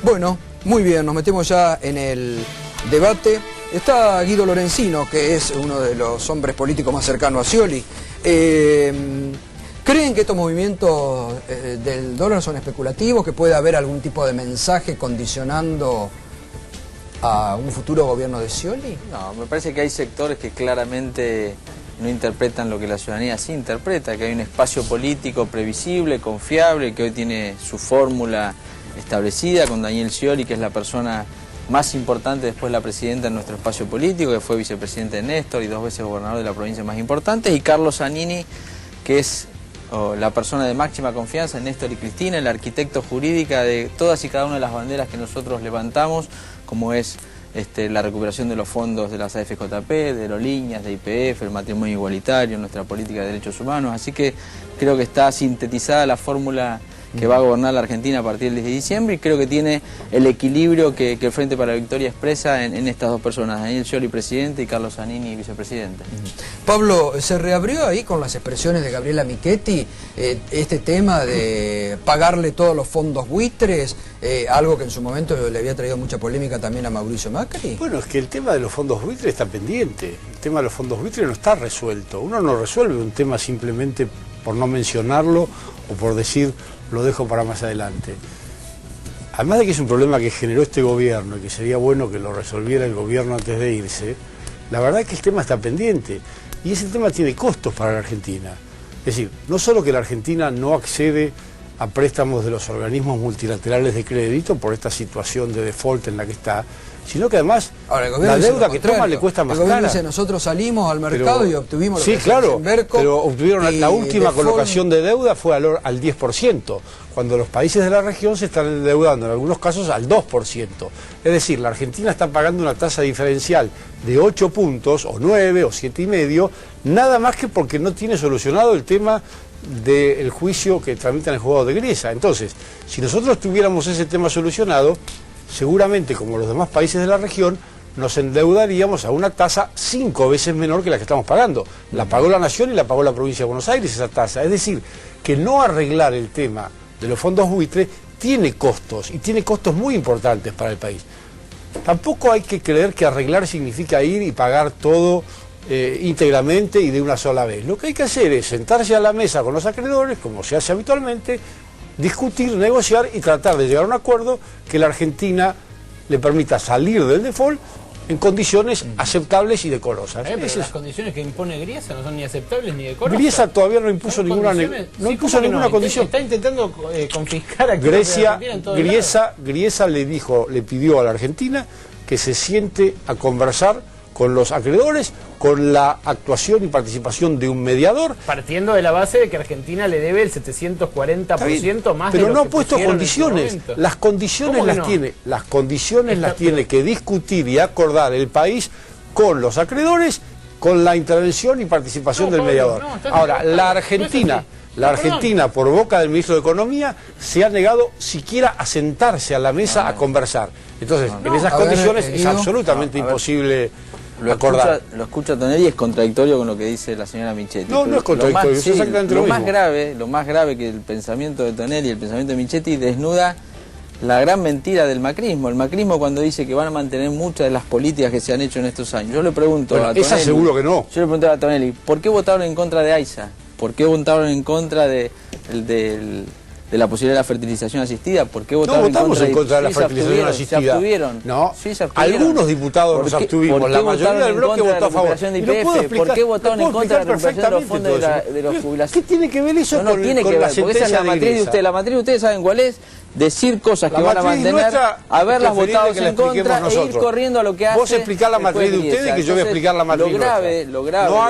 Bueno, muy bien, nos metemos ya en el debate. Está Guido Lorenzino, que es uno de los hombres políticos más cercanos a Scioli. ¿Creen que estos movimientos del dólar son especulativos, que puede haber algún tipo de mensaje condicionando a un futuro gobierno de Scioli? No, me parece que hay sectores que claramente no interpretan lo que la ciudadanía sí interpreta, que hay un espacio político previsible, confiable, que hoy tiene su fórmula establecida con Daniel Scioli, que es la persona más importante después de la presidenta en nuestro espacio político, que fue vicepresidente de Néstor y 2 veces gobernador de la provincia más importante, y Carlos Zanini, que es la persona de máxima confianza en Néstor y Cristina, el arquitecto jurídica de todas y cada una de las banderas que nosotros levantamos, como es la recuperación de los fondos de las AFJP, de aerolíneas, de IPF, el matrimonio igualitario, nuestra política de derechos humanos. Así que creo que está sintetizada la fórmula que va a gobernar la Argentina a partir del 10 de diciembre, y creo que tiene el equilibrio que el Frente para la Victoria expresa en estas dos personas, Daniel Scioli, presidente, y Carlos Zanini, vicepresidente. Pablo, ¿se reabrió ahí con las expresiones de Gabriela Michetti este tema de pagarle todos los fondos buitres, algo que en su momento le había traído mucha polémica también a Mauricio Macri? Bueno, es que el tema de los fondos buitres está pendiente. El tema de los fondos buitres no está resuelto. Uno no resuelve un tema simplemente por no mencionarlo o por decir lo dejo para más adelante. Además de que es un problema que generó este gobierno y que sería bueno que lo resolviera el gobierno antes de irse, la verdad es que el tema está pendiente y ese tema tiene costos para la Argentina. Es decir, no solo que la Argentina no accede a préstamos de los organismos multilaterales de crédito por esta situación de default en la que está, sino que además ahora, la deuda que toma le cuesta más cara. Dice, nosotros salimos al mercado y obtuvimos lo sí, que claro, Berco, pero obtuvieron la última colocación de deuda fue al 10%, cuando los países de la región se están endeudando en algunos casos al 2%. Es decir, la Argentina está pagando una tasa diferencial de 8 puntos, o 9, o 7,5, nada más que porque no tiene solucionado el tema del juicio que tramitan el juzgado de Griesa. Entonces, si nosotros tuviéramos ese tema solucionado, seguramente, como los demás países de la región, nos endeudaríamos a una tasa 5 veces menor que la que estamos pagando. La pagó la Nación y la pagó la provincia de Buenos Aires esa tasa. Es decir, que no arreglar el tema de los fondos buitres tiene costos, y tiene costos muy importantes para el país. Tampoco hay que creer que arreglar significa ir y pagar todo íntegramente y de una sola vez. Lo que hay que hacer es sentarse a la mesa con los acreedores, como se hace habitualmente, discutir, negociar y tratar de llegar a un acuerdo que la Argentina le permita salir del default en condiciones aceptables y decorosas. Pero las condiciones que impone Griesa no son ni aceptables ni decorosas. Griesa todavía no impuso ninguna condición. Está intentando confiscar a Griesa le pidió a la Argentina que se siente a conversar con los acreedores, con la actuación y participación de un mediador. Partiendo de la base de que Argentina le debe el 740% más de lo que pero no ha puesto condiciones. Las condiciones las tiene. Las condiciones las tiene que discutir y acordar el país con los acreedores, con la intervención y participación del mediador. Ahora, la Argentina, por boca del ministro de Economía, se ha negado siquiera a sentarse a la mesa a conversar. Entonces, en esas condiciones es absolutamente imposible acordar. Lo escucha Tonelli y es contradictorio con lo que dice la señora Michetti. No, no es contradictorio, es exactamente lo mismo. Lo más grave que el pensamiento de Tonelli y el pensamiento de Michetti desnuda la gran mentira del macrismo. El macrismo, cuando dice que van a mantener muchas de las políticas que se han hecho en estos años. Yo le pregunto a Tonelli, esa seguro que no. Yo le pregunto a Tonelli, ¿por qué votaron en contra de AISA? ¿Por qué votaron en contra de la posibilidad de la fertilización asistida? ¿Por qué votaron en contra de la fertilización asistida? ¿Se abstuvieron? No, sí, se abstuvieron. Algunos diputados nos abstuvimos, la mayoría del bloque votó a favor. ¿Por qué votaron en contra de la recuperación de los fondos de los jubilados? ¿Qué tiene que ver eso con porque la sentencia esa es la matriz de ustedes. La matriz de ustedes, ¿saben cuál es? Decir cosas que van a mantener, haberlas votado en contra e ir corriendo a lo que hace. Vos explicás la matriz de ustedes, que yo voy a explicar la matriz nuestra. Lo grave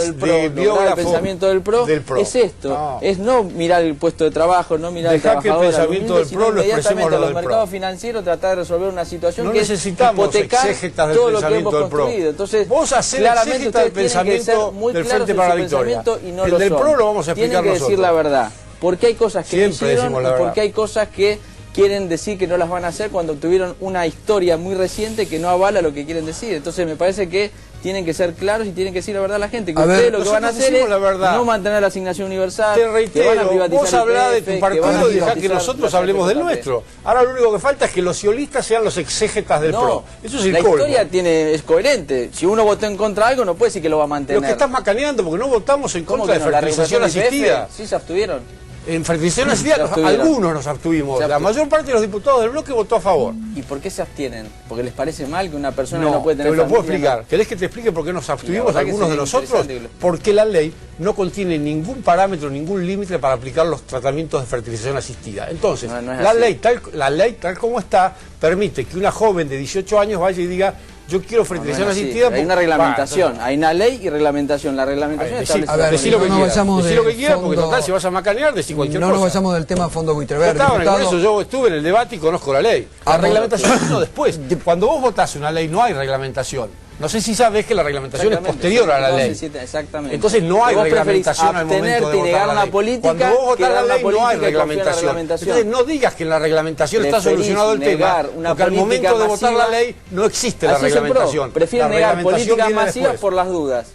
del pensamiento del PRO es esto, es no mirar el puesto de trabajo, no mirar el trabajador, que el pensamiento del PRO lo expresemos a los mercados financieros, tratar de resolver una situación que es hipotecar todo lo que hemos construido. Entonces, vos hacés exégetas del pensamiento del Frente para la Victoria. El del PRO lo vamos a explicar nosotros. Tienen que decir la verdad. Porque hay cosas que no hicieron y porque hay cosas que quieren decir que no las van a hacer cuando tuvieron una historia muy reciente que no avala lo que quieren decir. Entonces me parece que tienen que ser claros y tienen que decir la verdad a la gente. Que A ver, ustedes lo que van a hacer es no mantener la asignación universal, Te reitero, que van a privatizar vos hablás de tu partido y dejá que privatizar nosotros la hablemos del FP. nuestro. Ahora lo único que falta es que los siolistas sean los exégetas del PRO. Eso es el la colmo. historia es coherente. Si uno votó en contra de algo, no puede decir que lo va a mantener. Lo que estás macaneando, porque no votamos en ¿Cómo contra que de no? ¿La fertilización regulación del asistida. IPF? Sí, se abstuvieron. En fertilización asistida Se abstuvieron. algunos nos abstuvimos. La mayor parte de los diputados del bloque votó a favor. ¿Y por qué se abstienen? ¿Porque les parece mal que una persona No, no puede tener te lo puedo familia? explicar. ¿Querés que te explique por qué nos abstuvimos verdad que algunos de sería nosotros? interesante Porque la ley no contiene ningún parámetro, ningún límite para aplicar los tratamientos de fertilización asistida. Entonces, No es la así. ley tal como está permite que una joven de 18 años vaya y diga yo quiero fertilización No es así. asistida. Hay una reglamentación, hay una ley y reglamentación. La reglamentación establece... a ver, decí lo que no quieras, vayamos decí lo del que quieras, porque fondo- total, si vas a macanear, decí cualquier No cosa. nos vayamos del tema fondo buitre Yo verde. estaba en el Diputado, Congreso, yo estuve en el debate y conozco la ley. La Vamos. reglamentación vino después. Cuando vos votás una ley no hay reglamentación. No sé si sabes que la reglamentación es posterior a la ley. Exactamente. Entonces no hay Vos preferís reglamentación al momento de abstenerte y votar negar la una ley. política Cuando vos que votás dar la una ley no hay política y confiar en la reglamentación. reglamentación. Entonces no digas que en la reglamentación está Preferís solucionado el tema, negar una porque al política momento de votar la masiva. ley no existe la Así es el PRO. reglamentación. Prefieren La negar reglamentación políticas viene masivas después. por las dudas.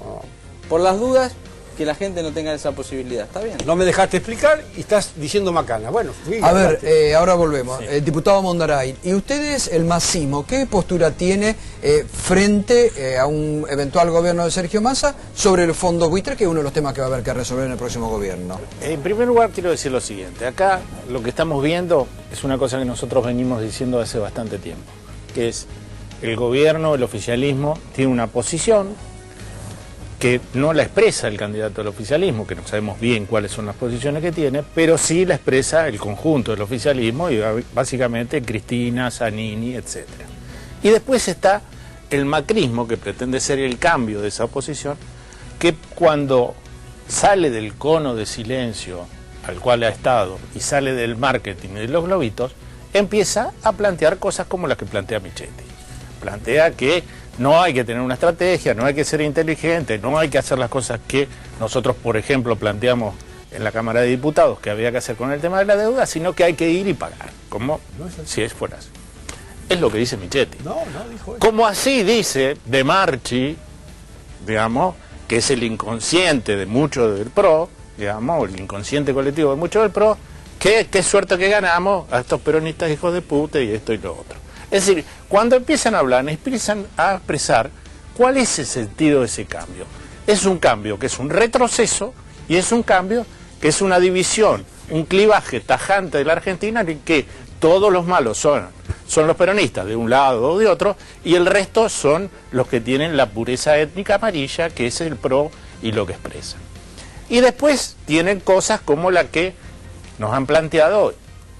Por las dudas que la gente no tenga esa posibilidad. ¿Está bien? No me dejaste explicar y estás diciendo macana. Bueno, A ver, ahora volvemos. Diputado Mondaray, ¿y ustedes, el Massimo, qué postura tiene frente a un eventual gobierno de Sergio Massa sobre el fondo buitre, que es uno de los temas que va a haber que resolver en el próximo gobierno? En primer lugar, quiero decir lo siguiente. Acá lo que estamos viendo es una cosa que nosotros venimos diciendo hace bastante tiempo, que es el gobierno, el oficialismo, tiene una posición que no la expresa el candidato del oficialismo, que no sabemos bien cuáles son las posiciones que tiene, pero sí la expresa el conjunto del oficialismo y básicamente Cristina, Zanini, etc. Y después está el macrismo, que pretende ser el cambio de esa posición, que cuando sale del cono de silencio al cual ha estado y sale del marketing y de los globitos, empieza a plantear cosas como las que plantea Michetti. Plantea que no hay que tener una estrategia, no hay que ser inteligente, no hay que hacer las cosas que nosotros, por ejemplo, planteamos en la Cámara de Diputados que había que hacer con el tema de la deuda, sino que hay que ir y pagar, como si fuera así. Es lo que dice Michetti. No dijo eso. Como así dice De Marchi, digamos, que es el inconsciente de muchos del PRO, digamos, el inconsciente colectivo de muchos del PRO, que qué suerte que ganamos a estos peronistas hijos de puta y esto y lo otro. Es decir, cuando empiezan a hablar, empiezan a expresar cuál es el sentido de ese cambio. Es un cambio que es un retroceso y es un cambio que es una división, un clivaje tajante de la Argentina en que todos los malos son los peronistas de un lado o de otro y el resto son los que tienen la pureza étnica amarilla, que es el PRO y lo que expresan. Y después tienen cosas como la que nos han planteado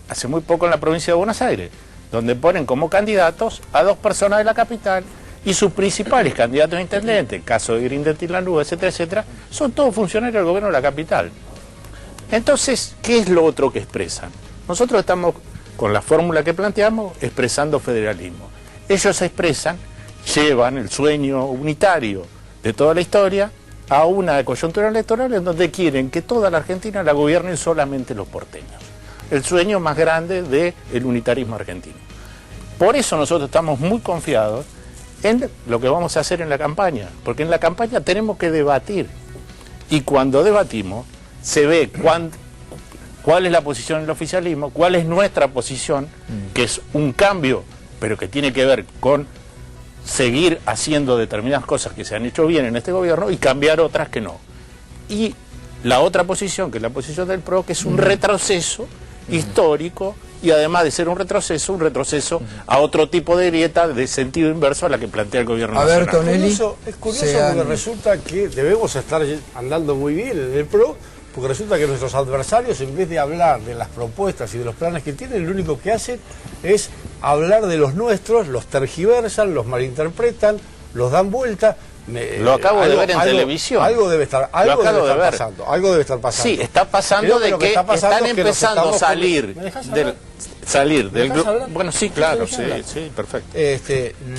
hace muy poco en la provincia de Buenos Aires, donde ponen como candidatos a 2 personas de la capital y sus principales candidatos a intendente, caso de Grindetti, Lanús, etcétera, etcétera, son todos funcionarios del gobierno de la capital. Entonces, ¿qué es lo otro que expresan? Nosotros estamos, con la fórmula que planteamos, expresando federalismo. Ellos expresan, llevan el sueño unitario de toda la historia a una coyuntura electoral en donde quieren que toda la Argentina la gobiernen solamente los porteños. El sueño más grande del unitarismo argentino. Por eso nosotros estamos muy confiados en lo que vamos a hacer en la campaña, porque en la campaña tenemos que debatir, y cuando debatimos se ve cuál es la posición del oficialismo, cuál es nuestra posición, que es un cambio, pero que tiene que ver con seguir haciendo determinadas cosas que se han hecho bien en este gobierno y cambiar otras que no. Y la otra posición, que es la posición del PRO, que es un retroceso histórico, y además de ser un retroceso a otro tipo de grieta de sentido inverso a la que plantea el gobierno nacional. ver, Tonelli, Es curioso porque resulta que debemos estar andando muy bien en el PRO, porque resulta que nuestros adversarios, en vez de hablar de las propuestas y de los planes que tienen, lo único que hacen es hablar de los nuestros, los tergiversan, los malinterpretan, los dan vuelta. Lo acabo de ver en televisión. Algo debe estar pasando. Algo debe estar pasando. Sí, está pasando de que están empezando a salir del grupo. Bueno, sí, claro, sí, perfecto.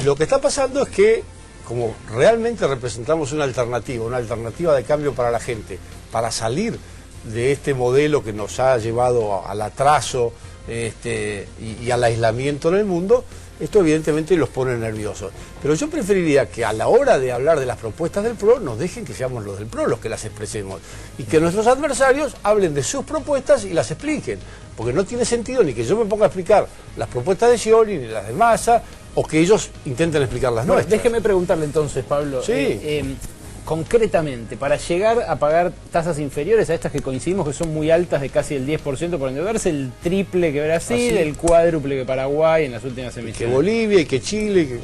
Lo que está pasando es que, como realmente representamos una alternativa de cambio para la gente, para salir de este modelo que nos ha llevado al atraso y al aislamiento en el mundo, Esto evidentemente los pone nerviosos. Pero yo preferiría que a la hora de hablar de las propuestas del PRO, nos dejen que seamos los del PRO los que las expresemos. Y que nuestros adversarios hablen de sus propuestas y las expliquen. Porque no tiene sentido ni que yo me ponga a explicar las propuestas de Scioli ni las de Massa, o que ellos intenten explicar las nuestras. Déjeme preguntarle entonces, Pablo. Sí. Concretamente, para llegar a pagar tasas inferiores a estas que coincidimos que son muy altas, de casi el 10% por endeudarse, el triple que Brasil, el cuádruple que Paraguay en las últimas emisiones. Que Bolivia y que Chile.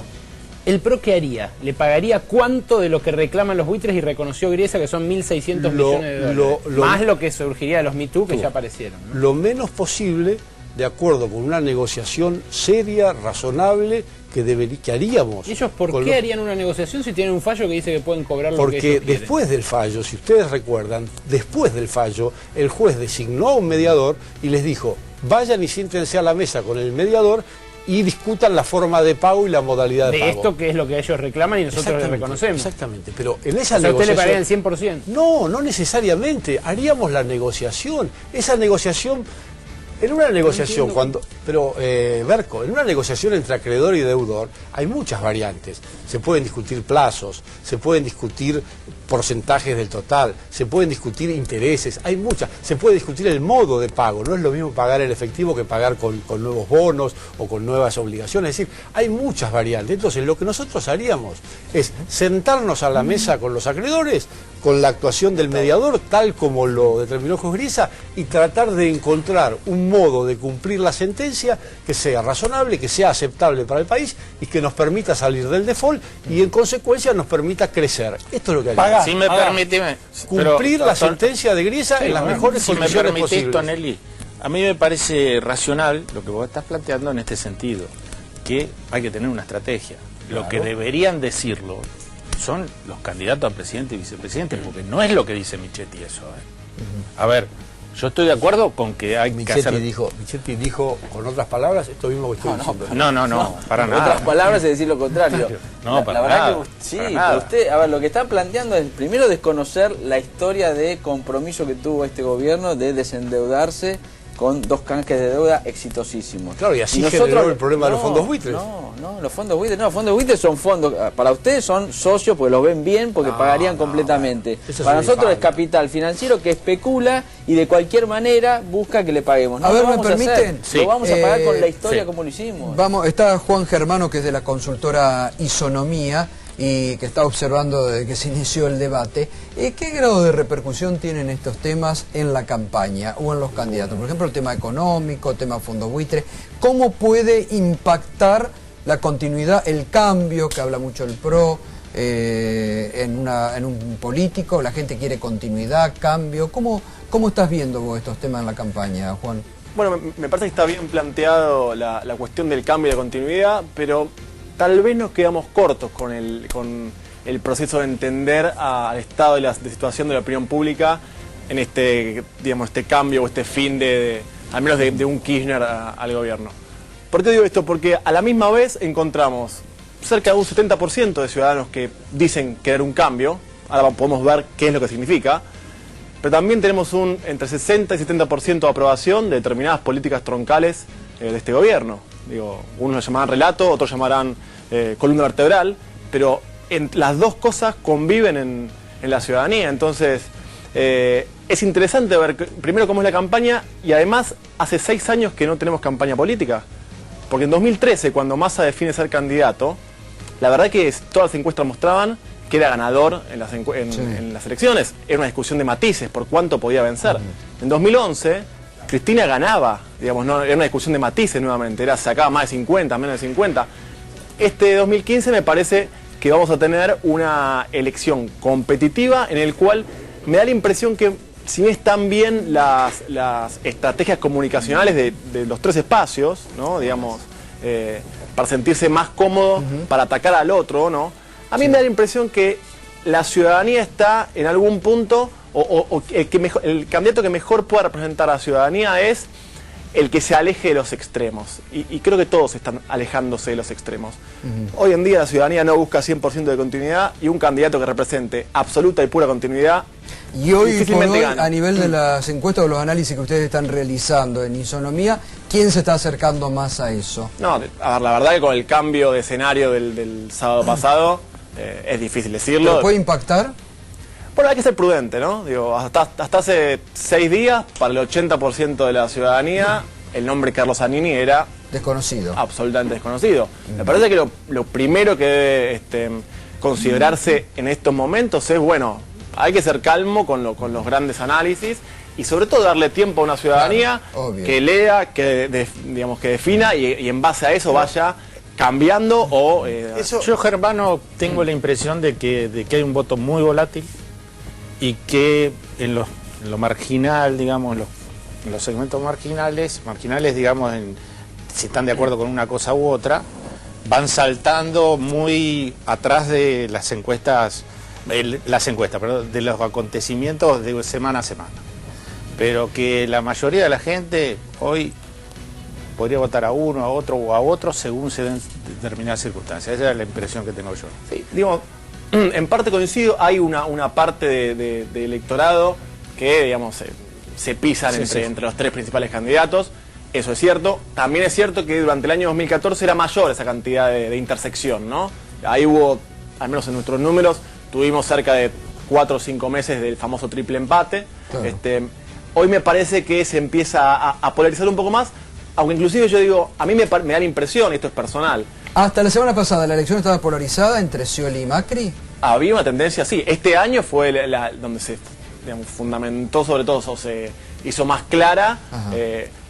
¿El PRO qué haría? ¿Le pagaría cuánto de lo que reclaman los buitres y reconoció Griesa, que son 1.600 millones de dólares? Más lo que surgiría de los Me Too que ya aparecieron, ¿no? Lo menos posible, de acuerdo con una negociación seria, razonable, que haríamos. ¿Y ellos por qué harían una negociación si tienen un fallo que dice que pueden cobrar lo que ellos quieren? Porque después del fallo, si ustedes recuerdan, después del fallo, el juez designó a un mediador y les dijo, vayan y siéntense a la mesa con el mediador y discutan la forma de pago y la modalidad de pago. De esto que es lo que ellos reclaman y nosotros les reconocemos. Exactamente, pero en esa negociación... ¿Usted le pagaría el 100%? No, no necesariamente. Haríamos la negociación. Esa negociación... En una negociación, Berco, en una negociación entre acreedor y deudor hay muchas variantes. Se pueden discutir plazos, se pueden discutir porcentajes del total, se pueden discutir intereses, hay muchas. Se puede discutir el modo de pago, no es lo mismo pagar en efectivo que pagar con nuevos bonos o con nuevas obligaciones. Es decir, hay muchas variantes. Entonces, lo que nosotros haríamos es sentarnos a la mesa con los acreedores, con la actuación del mediador, tal como lo determinó juez Griesa, y tratar de encontrar un modo de cumplir la sentencia que sea razonable, que sea aceptable para el país y que nos permita salir del default y en consecuencia nos permita crecer. Esto es lo que haríamos. Si me permite, cumplir la sentencia de Griesa en las mejores condiciones posibles. Tonelli, a mí me parece racional lo que vos estás planteando en este sentido, que hay que tener una estrategia. Lo que deberían decirlo son los candidatos a presidente y vicepresidente, porque no es lo que dice Michetti eso. A ver, yo estoy de acuerdo con que hay que hacer... Michetti dijo, con otras palabras, esto mismo que estoy diciendo. No, para nada. En otras palabras es decir lo contrario. No, para la verdad nada. que sí, para pero nada. usted, a ver, lo que está planteando es primero desconocer la historia de compromiso que tuvo este gobierno de desendeudarse con 2 canjes de deuda exitosísimos. Claro, y así generó el problema de los fondos buitres. Los fondos buitres son fondos, para ustedes son socios porque los ven bien, porque pagarían completamente. Para nosotros es capital financiero que especula y de cualquier manera busca que le paguemos. A ver, ¿me permiten? Lo vamos a pagar con la historia como lo hicimos. Vamos, está Juan Germano, que es de la consultora Isonomía, y que está observando desde que se inició el debate. ¿Qué grado de repercusión tienen estos temas en la campaña o en los candidatos? Por ejemplo, el tema económico, el tema fondos buitres. ¿Cómo puede impactar la continuidad, el cambio, que habla mucho el PRO, en un político? La gente quiere continuidad, cambio. ¿Cómo estás viendo vos estos temas en la campaña, Juan? Bueno, me parece que está bien planteado la cuestión del cambio y de continuidad, pero tal vez nos quedamos cortos con el proceso de entender al estado de la situación de la opinión pública en este cambio o este fin al menos de un Kirchner al gobierno. ¿Por qué digo esto? Porque a la misma vez encontramos cerca de un 70% de ciudadanos que dicen querer un cambio. Ahora podemos ver qué es lo que significa. Pero también tenemos entre 60 y 70% de aprobación de determinadas políticas troncales de este gobierno. Unos lo llamarán relato, otros llamarán columna vertebral, pero las dos cosas conviven en la ciudadanía. Entonces, es interesante ver primero cómo es la campaña, y además hace 6 años que no tenemos campaña política. Porque en 2013, cuando Massa define ser candidato, la verdad que todas las encuestas mostraban que era ganador en las elecciones. Era una discusión de matices, por cuánto podía vencer. En 2011... Cristina ganaba, no era una discusión de matices nuevamente, sacaba más de 50, menos de 50. Este 2015 me parece que vamos a tener una elección competitiva en el cual me da la impresión que, si bien están bien las estrategias comunicacionales de los 3 espacios, ¿no? Para sentirse más cómodo, para atacar al otro, ¿no? A mí me da la impresión que la ciudadanía está en algún punto... el candidato que mejor pueda representar a la ciudadanía es el que se aleje de los extremos. Y creo que todos están alejándose de los extremos. Hoy en día la ciudadanía no busca 100% de continuidad, y un candidato que represente absoluta y pura continuidad y hoy, a nivel de las encuestas o los análisis que ustedes están realizando en Isonomía, ¿Quién se está acercando más a eso? No, a ver, la verdad que con el cambio de escenario del sábado pasado es difícil decirlo. ¿Pero puede impactar? Bueno, hay que ser prudente, ¿no? Digo, hasta hace 6 días, para el 80% de la ciudadanía, el nombre Carlos Zanini era Desconocido. absolutamente desconocido. Me parece que lo primero que debe considerarse en estos momentos es, bueno, hay que ser calmo con los grandes análisis y sobre todo darle tiempo a una ciudadanía que lea, digamos, que defina y en base a eso vaya cambiando o... Yo, Germano, tengo la impresión de que hay un voto muy volátil y que en lo marginal, digamos, en los segmentos marginales, digamos, si están de acuerdo con una cosa u otra, van saltando muy atrás de las encuestas, de los acontecimientos de semana a semana. Pero que la mayoría de la gente hoy podría votar a uno, a otro o a otro según se den determinadas circunstancias. Esa es la impresión que tengo yo. Sí, digo, en parte coincido, hay una parte de electorado que, digamos, se pisan entre los 3 principales candidatos. Eso es cierto. También es cierto que durante el año 2014 era mayor esa cantidad de intersección, ¿no? Ahí hubo, al menos en nuestros números, tuvimos cerca de 4 o 5 meses del famoso triple empate. Claro. Hoy me parece que se empieza a polarizar un poco más, aunque inclusive yo digo, a mí me da la impresión, y esto es personal. Hasta la semana pasada la elección estaba polarizada entre Scioli y Macri. Había una tendencia, sí. Este año fue donde se, digamos, fundamentó sobre todo, o se hizo más clara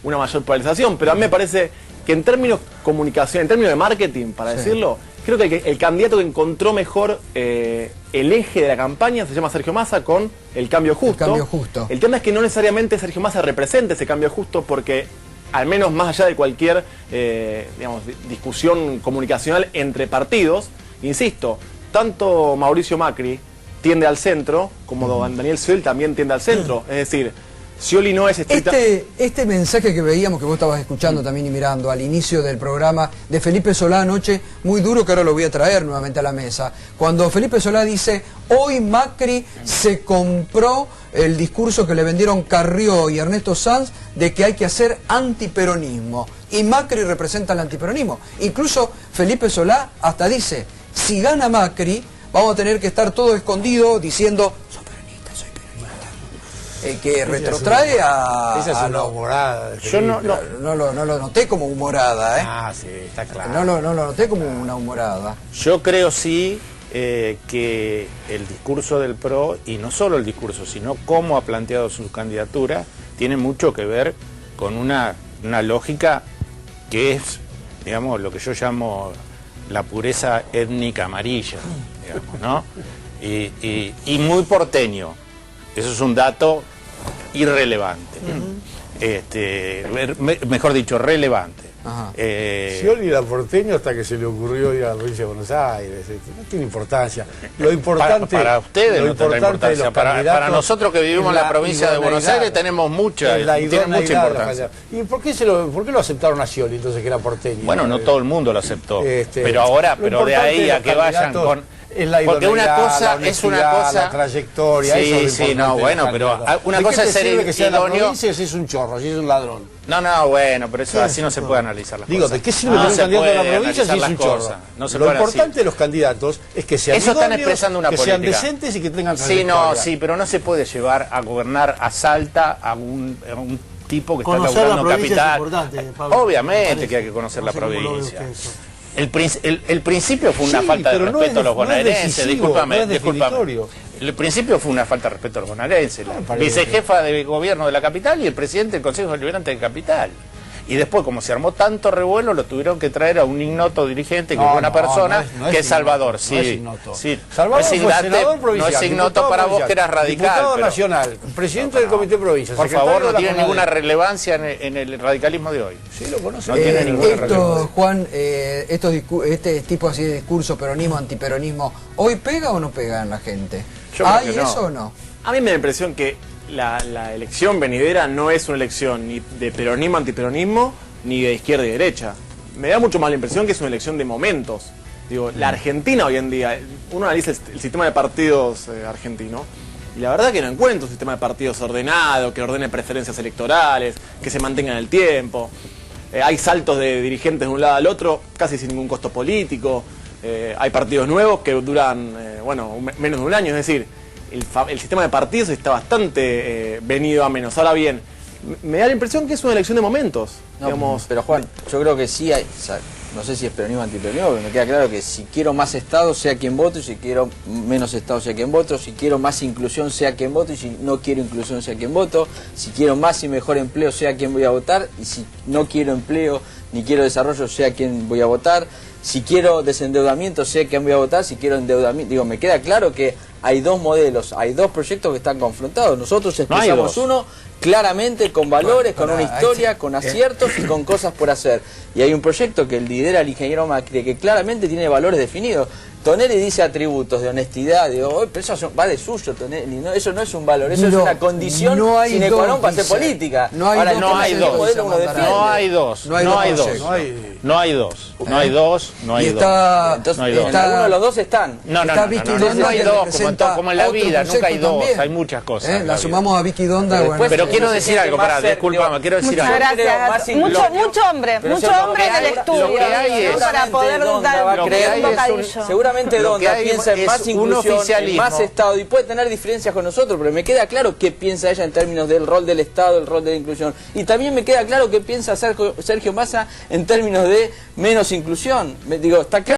una mayor polarización. Pero a mí me parece que en términos de comunicación, en términos de marketing, para decirlo, creo que el candidato que encontró mejor el eje de la campaña se llama Sergio Massa con el cambio justo. El cambio justo. El tema es que no necesariamente Sergio Massa represente ese cambio justo porque, al menos más allá de cualquier digamos, discusión comunicacional entre partidos, insisto, tanto Mauricio Macri tiende al centro, como Daniel Scioli también tiende al centro. Es decir, Scioli no es estricta... Este mensaje que veíamos, que vos estabas escuchando también y mirando al inicio del programa de Felipe Solá anoche, muy duro, que ahora lo voy a traer nuevamente a la mesa. Cuando Felipe Solá dice, hoy Macri se compró el discurso que le vendieron Carrió y Ernesto Sanz de que hay que hacer antiperonismo. Y Macri representa el antiperonismo. Incluso Felipe Solá hasta dice, si gana Macri, vamos a tener que estar todos escondidos diciendo, soy peronista. Que retrotrae a... Esa es una humorada. Yo no lo noté como humorada, ¿eh? Ah, sí, está claro. No lo noté como una humorada. Yo creo sí que el discurso del PRO, y no solo el discurso, sino cómo ha planteado su candidatura, tiene mucho que ver con una lógica que es, digamos, lo que yo llamo la pureza étnica amarilla, digamos, ¿no? Y muy porteño. Eso es un dato irrelevante. Mejor dicho, relevante. Scioli era porteño hasta que se le ocurrió ir a la provincia de Buenos Aires. No tiene importancia. Lo importante para ustedes lo no tendrá importancia. Para nosotros que vivimos en la provincia de Buenos Aires tenemos mucha importancia. ¿Y por qué lo aceptaron a Scioli entonces, que era porteño? Bueno, no todo el mundo lo aceptó. Pero ahora, de ahí a que vayan con... Porque una cosa es una cosa, la trayectoria, sí, no, bueno, pero una cosa es ser idóneo. Que sea la provincia si es un chorro, si es un ladrón. No, bueno, pero eso así no se puede analizar las cosas. Digo, ¿de qué sirve tener un candidato de la provincia si es un chorro? Lo importante de los candidatos es que sean idóneos, están expresando una política. Sean decentes y que tengan trayectoria. Sí, pero no se puede llevar a gobernar a Salta a un tipo que está laburando capital. Obviamente que hay que conocer la provincia. El principio fue una falta de respeto a los bonaerenses, discúlpame. El principio fue una falta de respeto a los bonaerenses, la vicejefa de gobierno de la capital y el presidente del Consejo Deliberante de Capital. Y después, como se armó tanto revuelo, lo tuvieron que traer a un ignoto dirigente, que es una persona, que es Salvador. Salvador fue senador provincial, no es ignoto para vos que eras radical. Diputado nacional, presidente del Comité de Provincia. Por favor, no tiene ninguna relevancia en el radicalismo de hoy. Sí, lo conoce. No tiene ninguna relevancia. Juan, este tipo así de discurso, peronismo, antiperonismo, ¿hoy pega o no pega en la gente? ¿Hay eso o no? A mí me da la impresión que la elección venidera no es una elección ni de peronismo, antiperonismo, ni de izquierda y derecha. Me da mucho más la impresión que es una elección de momentos. Digo, la Argentina hoy en día, uno analiza el sistema de partidos argentino, y la verdad que no encuentro un sistema de partidos ordenado, que ordene preferencias electorales, que se mantenga en el tiempo. hay saltos de dirigentes de un lado al otro, casi sin ningún costo político. Hay partidos nuevos que duran, menos de un año. Es decir, el sistema de partidos está bastante venido a menos. Ahora bien, me da la impresión que es una elección de momentos. No, digamos. pero Juan, yo creo que sí hay, o sea, no sé si es peronismo o antiperonismo, pero me queda claro que si quiero más Estado, sea quien voto, y si quiero menos Estado, sea quien voto, si quiero más inclusión, sea quien voto, y si no quiero inclusión, sea quien voto, si quiero más y mejor empleo, sea quien voy a votar, y si no quiero empleo ni quiero desarrollo, sea quien voy a votar, si quiero desendeudamiento, sé quién voy a votar, si quiero endeudamiento. Digo, me queda claro que hay dos modelos, hay dos proyectos que están confrontados. Nosotros expresamos uno claramente con valores, con una historia, con aciertos y con cosas por hacer. Y hay un proyecto que lidera el ingeniero Macri, que claramente tiene valores definidos. Tonelli dice atributos de honestidad, digo, pero eso va de suyo, Tonelli, no, eso no es un valor, eso es una condición sine qua non para hacer política. No hay dos. Entonces, alguno de los dos están. No hay dos, como en la vida, nunca hay dos, hay muchas cosas. La sumamos a Vicky Donda. Pero quiero decir algo, disculpame, quiero decir algo. Muchas gracias. Mucho hombre en el estudio, para poder dar un bocadillo. Seguramente Donda piensa en más inclusión, en más Estado, y puede tener diferencias con nosotros, pero me queda claro qué piensa ella en términos del rol del Estado, el rol de la inclusión. Y también me queda claro qué piensa Sergio Massa en términos de menos inclusión. Digo, está claro.